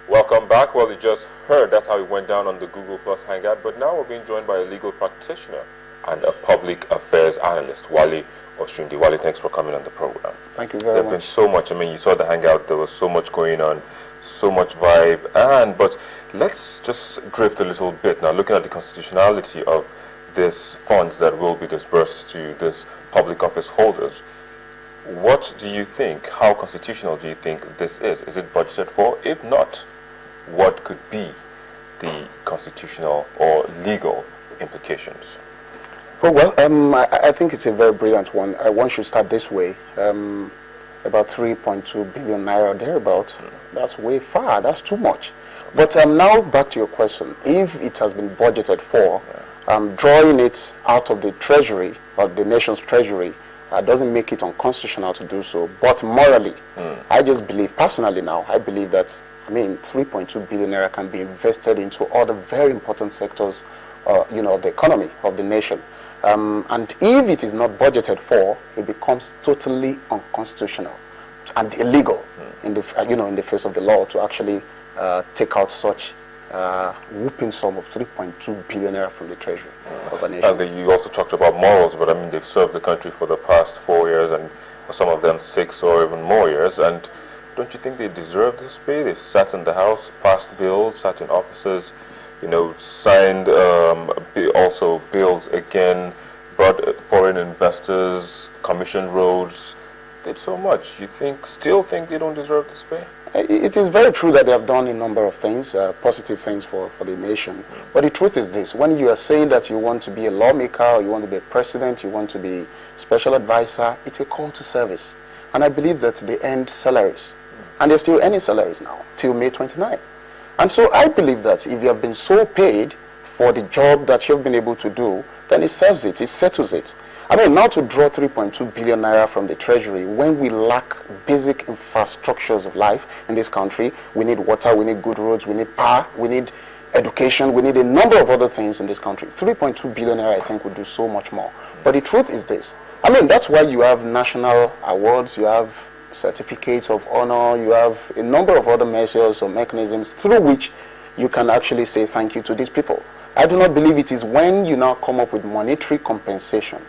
Welcome back. Well, you just heard that's how it went down on the Google Plus Hangout, but now we're being joined by a legal practitioner and a public affairs analyst, Wale Oshunde. Wale, thanks for coming on the program. Thank you very much. There's been so much. I mean, you saw the Hangout, there was so much going on, so much vibe, but let's just drift a little bit now, looking at the constitutionality of these funds that will be disbursed to these public office holders. What do you think, how constitutional do you think this is? Is it budgeted for? If not, what could be the constitutional or legal implications? Oh, well, I think it's a very brilliant one. One should start this way. About 3.2 billion naira thereabout. That's way far. That's too much. But now back to your question. If it has been budgeted for, drawing it out of the treasury, or the nation's treasury, doesn't make it unconstitutional to do so. But morally, I just believe, personally now, I believe that, 3.2 billion naira can be invested into other very important sectors, the economy of the nation. And if it is not budgeted for, it becomes totally unconstitutional and illegal in the face of the law to actually take out such whooping sum of 3.2 billion naira from the treasury of a nation. And you also talked about morals, but they've served the country for the past 4 years, and for some of them 6 or even more years. And don't you think they deserve this pay? They've sat in the House, passed bills, sat in offices, signed also bills again, brought foreign investors, commissioned roads, did so much. You still think they don't deserve this pay? It is very true that they have done a number of things, positive things for the nation. But the truth is this: when you are saying that you want to be a lawmaker, or you want to be a president, you want to be special advisor, it's a call to service. And I believe that they earned salaries. And they're still earning salaries now, till May 29. And so I believe that if you have been so paid for the job that you've been able to do, then it serves it, it settles it. Now to draw 3.2 billion naira from the treasury when we lack basic infrastructures of life in this country. We need water, we need good roads, we need power, we need education, we need a number of other things in this country. 3.2 billion naira, I think, would do so much more. But the truth is this: that's why you have national awards, you have certificates of honor, you have a number of other measures or mechanisms through which you can actually say thank you to these people. I do not believe it is when you now come up with monetary compensation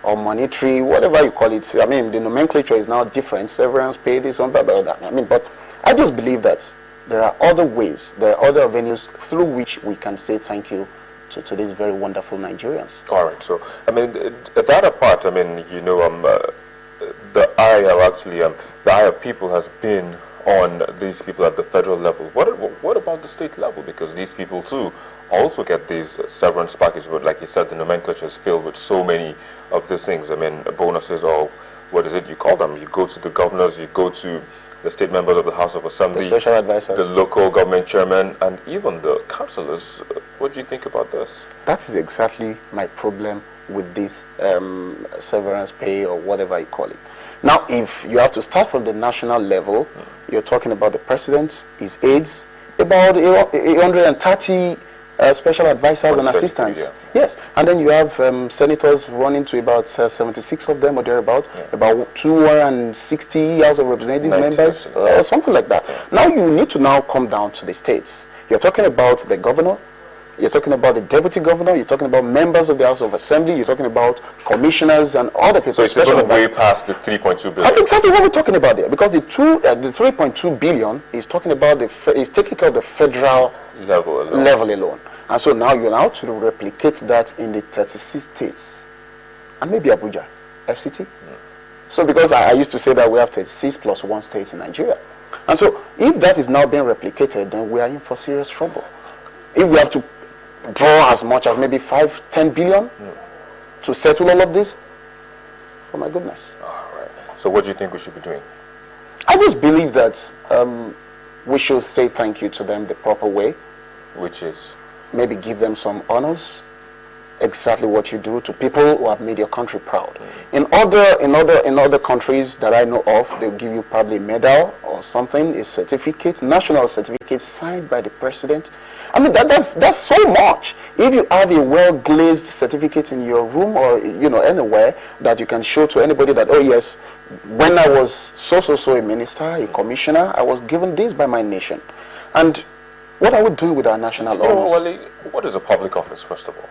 or monetary, whatever you call it. The nomenclature is now different. Severance pay, this one, blah, blah, blah. But I just believe that there are other ways, there are other avenues through which we can say thank you to these very wonderful Nigerians. All right. So, that apart, the eye of people has been on these people at the federal level. What about the state level? Because these people too also get these severance packages, but like you said, the nomenclature is filled with so many of these things. Bonuses, or what is it you call them? You go to the governors, you go to the state members of the House of Assembly, the special advisors, the local government chairman, and even the councillors. What do you think about this? That is exactly my problem with this severance pay, or whatever you call it. Now, if you have to start from the national level, you're talking about the president, his aides, about 130 special advisors and assistants. Yeah. Yes, and then you have senators running to about 76 of them or thereabout, about 260 House of Representative members, something like that. Yeah. Now you need to now come down to the states. You're talking about the governor, you're talking about the deputy governor, you're talking about members of the House of Assembly, you're talking about commissioners and other people. So it's going way past the 3.2 billion. That's exactly what we're talking about there, because the 3.2 billion is talking about is taking care of the federal level alone. And so now you're allowed to replicate that in the 36 states and maybe Abuja, FCT. So because I used to say that we have 36 plus 1 state in Nigeria. And so if that is now being replicated, then we are in for serious trouble. If we have to draw as much as maybe 5-10 billion to settle all of this, oh my goodness. All right. So what do you think we should be doing? I just believe that we should say thank you to them the proper way. Which is? Maybe give them some honors, exactly what you do to people who have made your country proud. In other countries that I know of, they'll give you probably a medal or something, a certificate, national certificate signed by the president. That's so much. If you have a well-glazed certificate in your room or anywhere that you can show to anybody that, oh yes, when I was so a minister, a commissioner, I was given this by my nation. And what are we doing with our national honors? Wally, what is a public office, first of all?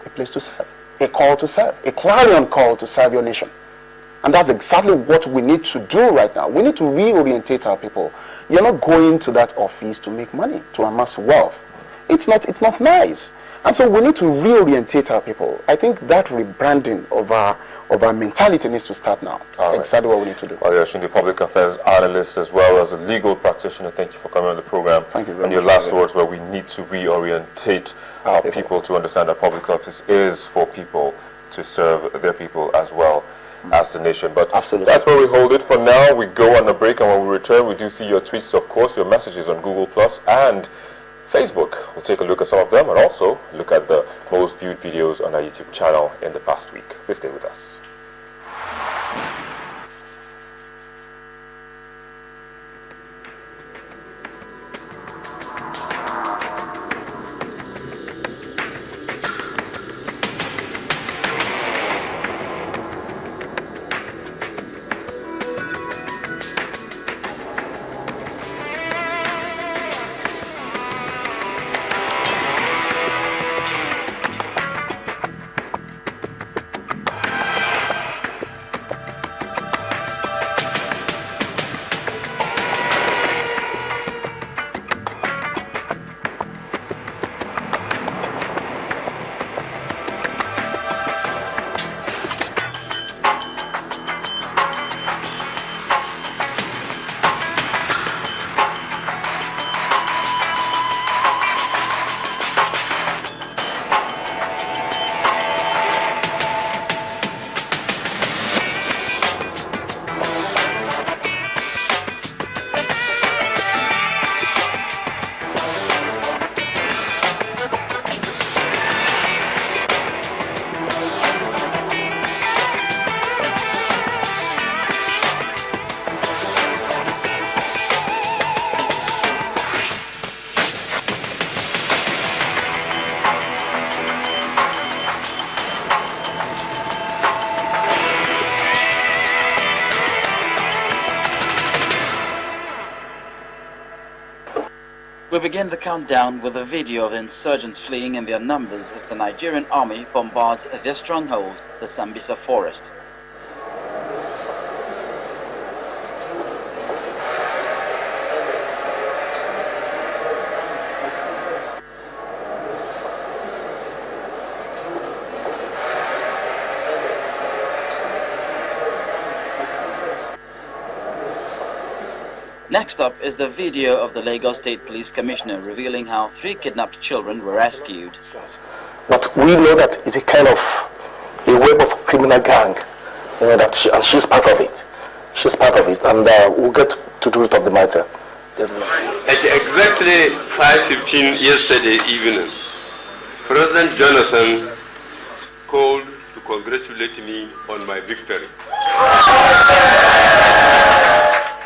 A place to serve, a call to serve, a clarion call to serve your nation. And that's exactly what we need to do right now. We need to reorientate our people. You're not going to that office to make money, to amass wealth. It's not nice. And so we need to reorientate our people. I think that rebranding of our mentality needs to start now. Right. Exactly what we need to do. Well, you're the public affairs analyst as well as a legal practitioner. Thank you for coming on the program. Thank you very much. And your last words were we need to reorientate our people to understand that public office is for people to serve their people as well as the nation. But absolutely, that's where we hold it for now. We go on a break, and when we return, we do see your tweets, of course, your messages on Google Plus and Facebook. We'll take a look at some of them and also look at the most viewed videos on our YouTube channel in the past week. Please stay with us. We begin the countdown with a video of the insurgents fleeing in their numbers as the Nigerian army bombards their stronghold, the Sambisa forest. Next up is the video of the Lagos State Police Commissioner revealing how 3 kidnapped children were rescued. But we know that it's a kind of a web of criminal gang, you know, that and she's part of it. She's part of it, and we'll get to the root of the matter. At exactly 5:15 yesterday evening, President Jonathan called to congratulate me on my victory.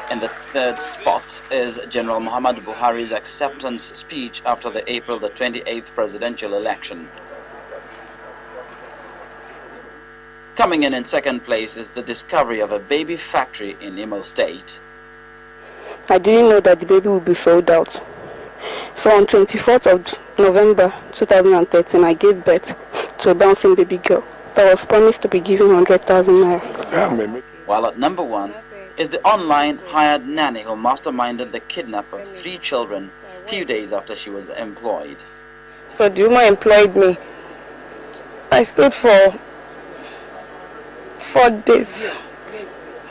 In the third spot is General Muhammadu Buhari's acceptance speech after the April the 28th presidential election. Coming in second place is the discovery of a baby factory in Imo State. I didn't know that the baby would be sold out. So on 24th of November 2013, I gave birth to a bouncing baby girl that was promised to be given 100,000 naira. While at number 1 is the online hired nanny who masterminded the kidnap of 3 children few days after she was employed. So the woman employed me. I stayed for 4 days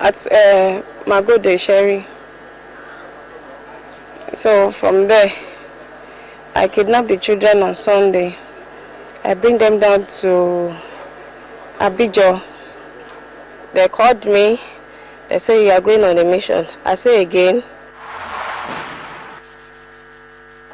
at Magode Sherry. So from there, I kidnapped the children on Sunday. I bring them down to Abidjan. They called me. They say you are going on a mission. I say again.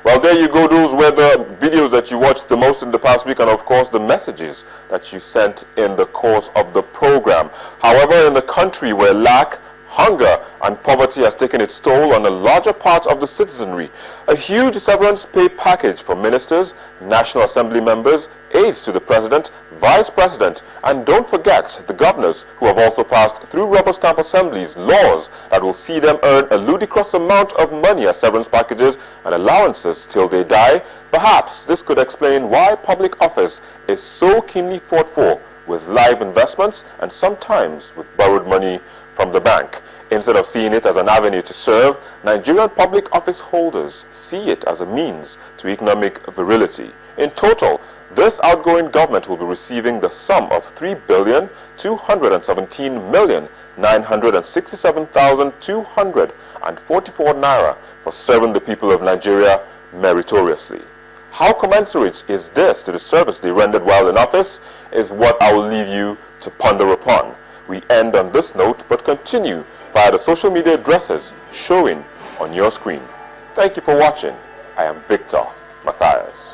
Well, there you go. Those were the videos that you watched the most in the past week, and of course the messages that you sent in the course of the program. However, in the country where lack, Hunger and poverty has taken its toll on a larger part of the citizenry. A huge severance pay package for ministers, National Assembly members, aides to the president, vice president, and don't forget the governors who have also passed through rubber stamp assemblies laws that will see them earn a ludicrous amount of money as severance packages and allowances till they die. Perhaps this could explain why public office is so keenly fought for, with live investments and sometimes with borrowed money from the bank. Instead of seeing it as an avenue to serve, Nigerian public office holders see it as a means to economic virility. In total, this outgoing government will be receiving the sum of 3,217,967,244 naira for serving the people of Nigeria meritoriously. How commensurate is this to the service they rendered while in office is what I will leave you to ponder upon. We end on this note, but continue via the social media addresses showing on your screen. Thank you for watching. I am Victor Matthias.